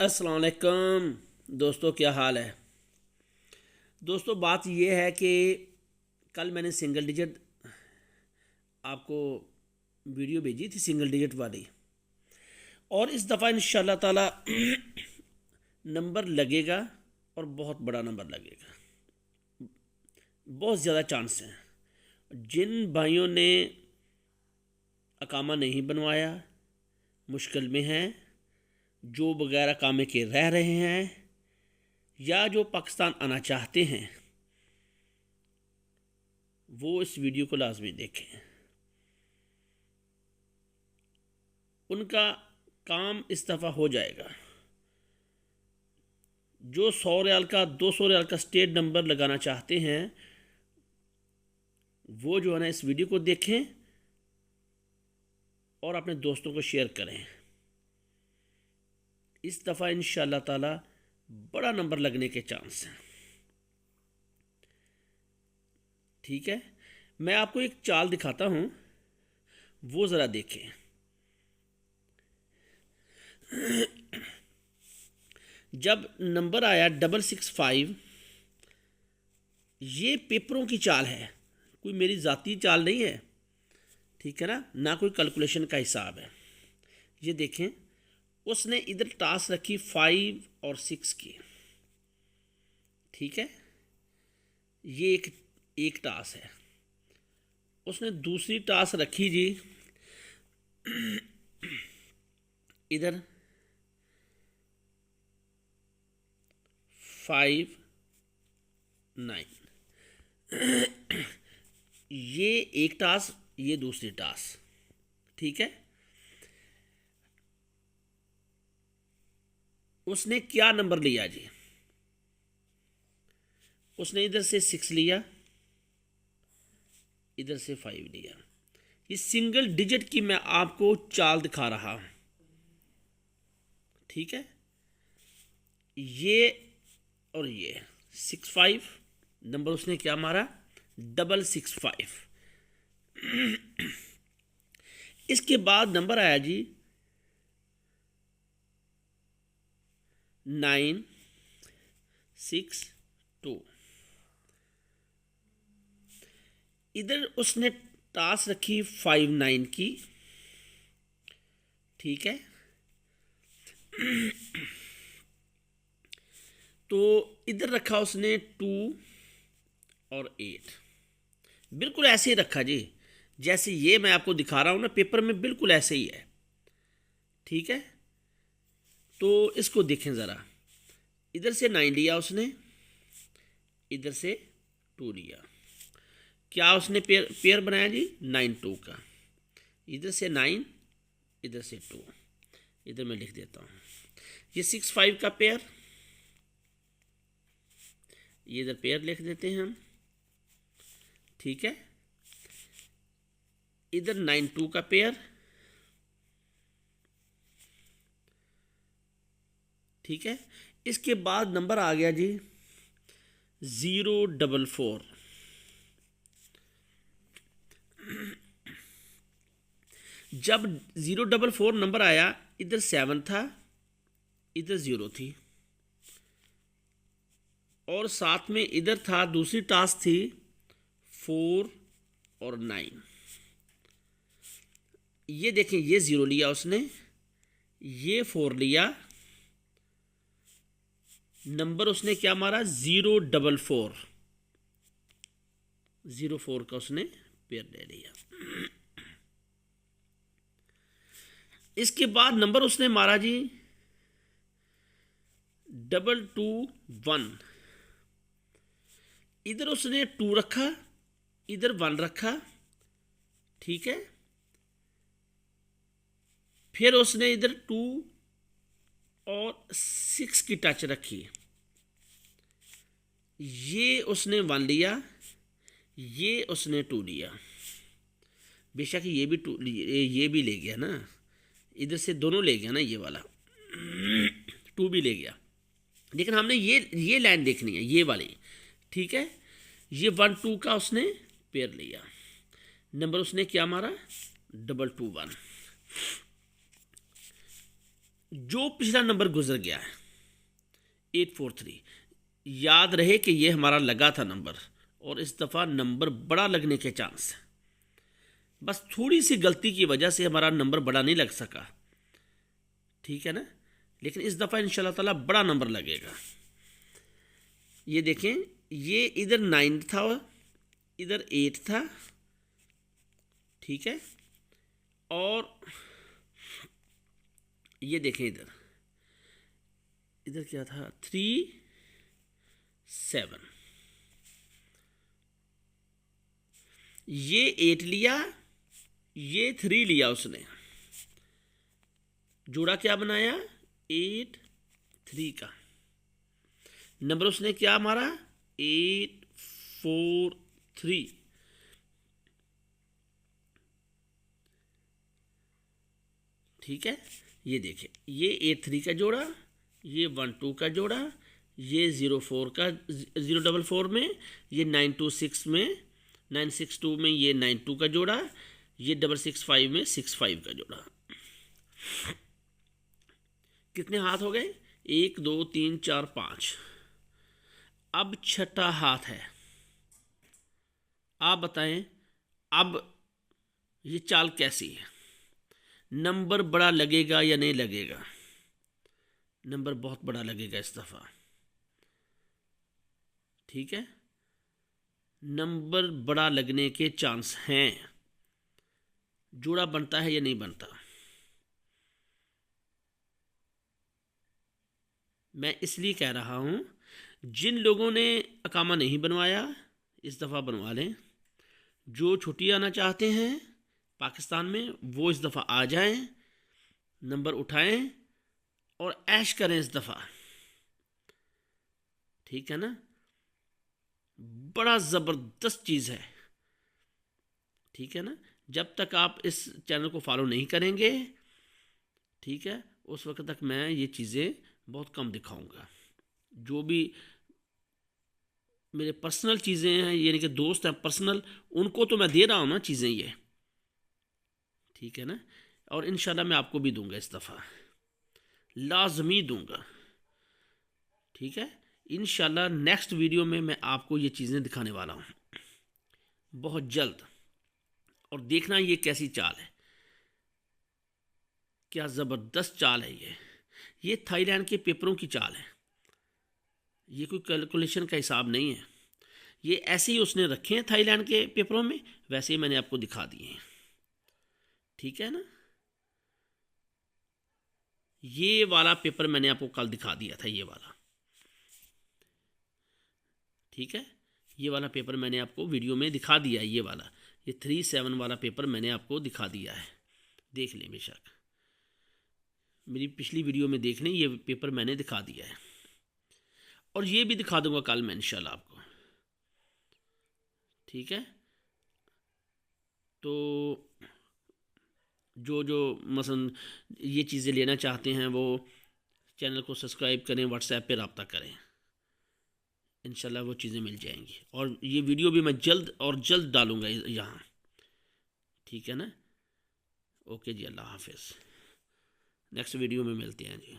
अस्सलाम वालेकुम दोस्तों, क्या हाल है। दोस्तों, बात यह है कि कल मैंने सिंगल डिजिट आपको वीडियो भेजी थी, सिंगल डिजिट वाली, और इस दफ़ा इंशाल्लाह ताला नंबर लगेगा और बहुत बड़ा नंबर लगेगा। बहुत ज़्यादा चांस हैं। जिन भाइयों ने अकामा नहीं बनवाया, मुश्किल में हैं, जो वगैरह कामे के रह रहे हैं, या जो पाकिस्तान आना चाहते हैं, वो इस वीडियो को लाजमी देखें। उनका काम इस दफ़ा हो जाएगा। जो 100 रियाल का 200 रियाल का स्टेट नंबर लगाना चाहते हैं, वो जो है ना इस वीडियो को देखें और अपने दोस्तों को शेयर करें। इस दफ़ा इंशाअल्लाह ताला बड़ा नंबर लगने के चांस हैं। ठीक है, मैं आपको एक चाल दिखाता हूँ, वो ज़रा देखें। जब नंबर आया 665, ये पेपरों की चाल है, कोई मेरी ज़ाती चाल नहीं है। ठीक है ना कोई कैलकुलेशन का हिसाब है। ये देखें, उसने इधर टास्क रखी 5 और 6 की। ठीक है, ये एक टास्क है। उसने दूसरी टास्क रखी जी इधर 5 9। ये एक टास्क, ये दूसरी टास्क। ठीक है, उसने क्या नंबर लिया जी? उसने इधर से 6 लिया, इधर से 5 लिया। ये सिंगल डिजिट की मैं आपको चाल दिखा रहा हूं। ठीक है, ये और ये 65 नंबर उसने क्या मारा? 665। इसके बाद नंबर आया जी 962। इधर उसने टास्क रखी 59 की। ठीक है, तो इधर रखा उसने 2 और 8। बिल्कुल ऐसे ही रखा जी, जैसे ये मैं आपको दिखा रहा हूं ना, पेपर में बिल्कुल ऐसे ही है। ठीक है, तो इसको देखें ज़रा। इधर से 9 लिया उसने, इधर से 2 लिया। क्या उसने पेयर बनाया जी? 9 2 का। इधर से 9, इधर से 2। इधर मैं लिख देता हूँ, ये 6 5 का पेयर, ये इधर पेयर लिख देते हैं हम। ठीक है, इधर 9 2 का पेयर। ठीक है, इसके बाद नंबर आ गया जी 044। जब 044 नंबर आया, इधर 7 था, इधर 0 थी, और साथ में इधर था दूसरी टास्क थी 4 और 9। ये देखें, ये 0 लिया उसने, ये 4 लिया, नंबर उसने क्या मारा? 044। 04 का उसने पेयर ले लिया। इसके बाद नंबर उसने मारा जी 221। इधर उसने 2 रखा, इधर 1 रखा। ठीक है, फिर उसने इधर 2 और 6 की टच रखी। ये उसने 1 लिया, ये उसने 2 लिया। बेशक ये भी 2, ये भी ले गया ना, इधर से दोनों ले गया ना, ये वाला 2 भी ले गया। लेकिन हमने ये लाइन देखनी है, ये वाली। ठीक है, ये 1 2 का उसने पेयर लिया, नंबर उसने क्या मारा? 221। जो पिछला नंबर गुजर गया है 843, याद रहे कि ये हमारा लगा था नंबर, और इस दफ़ा नंबर बड़ा लगने के चांस है। बस थोड़ी सी गलती की वजह से हमारा नंबर बड़ा नहीं लग सका, ठीक है ना, लेकिन इस दफ़ा इंशाल्लाह ताला बड़ा नंबर लगेगा। ये देखें, ये इधर 9 था, इधर 8 था, ठीक है, और ये देखें इधर क्या था, 3 7, ये 8 लिया, ये 3 लिया, उसने जोड़ा क्या बनाया 8 3 का, नंबर उसने क्या मारा 8 4 3, ठीक है। ये देखें, ये 8 3 का जोड़ा, ये 1 2 का जोड़ा, ये 0 4 का 0 4 4 में, ये 9 2 6 में, 9 6 2 में, ये 9 2 का जोड़ा, ये 6 6 5 में 6 5 का जोड़ा। कितने हाथ हो गए 1 2 3 4 5। अब छठा हाथ है, आप बताएं अब ये चाल कैसी है, नंबर बड़ा लगेगा या नहीं लगेगा। नंबर बहुत बड़ा लगेगा इस दफ़ा, ठीक है, नंबर बड़ा लगने के चांस हैं। जोड़ा बनता है या नहीं बनता, मैं इसलिए कह रहा हूं, जिन लोगों ने अकामा नहीं बनवाया इस दफ़ा बनवा लें। जो छुट्टी आना चाहते हैं पाकिस्तान में वो इस दफ़ा आ जाएं, नंबर उठाएं और ऐश करें इस दफ़ा, ठीक है ना। बड़ा ज़बरदस्त चीज़ है, ठीक है ना। जब तक आप इस चैनल को फॉलो नहीं करेंगे, ठीक है, उस वक्त तक मैं ये चीज़ें बहुत कम दिखाऊंगा। जो भी मेरे पर्सनल चीज़ें हैं, यानी कि दोस्त हैं पर्सनल, उनको तो मैं दे रहा हूँ ना चीज़ें ये, ठीक है ना। और इंशाल्लाह मैं आपको भी दूंगा इस दफ़ा, लाजमी दूंगा, ठीक है। इंशाल्लाह नेक्स्ट वीडियो में मैं आपको ये चीज़ें दिखाने वाला हूँ बहुत जल्द। और देखना ये कैसी चाल है, क्या ज़बरदस्त चाल है ये थाईलैंड के पेपरों की चाल है, ये कोई कैलकुलेशन का हिसाब नहीं है। ये ऐसे ही उसने रखे हैं थाईलैंड के पेपरों में, वैसे ही मैंने आपको दिखा दिए हैं, ठीक है ना। ये वाला पेपर मैंने आपको कल दिखा दिया था, ये वाला, ठीक है। ये वाला पेपर मैंने आपको वीडियो में दिखा दिया है, ये वाला, ये 3 7 वाला पेपर मैंने आपको दिखा दिया है, देख लें बेशक, मेरी पिछली वीडियो में देख लें, ये पेपर मैंने दिखा दिया है। और ये भी दिखा दूंगा कल मैं इंशाल्लाह आपको, ठीक है। तो जो मसलन ये चीज़ें लेना चाहते हैं वो चैनल को सब्सक्राइब करें, व्हाट्सएप पे रब्ता करें, इंशाल्लाह वो चीज़ें मिल जाएंगी। और ये वीडियो भी मैं जल्द और जल्द डालूँगा यहाँ, ठीक है ना। ओके जी, अल्लाह हाफिज़, नेक्स्ट वीडियो में मिलते हैं जी।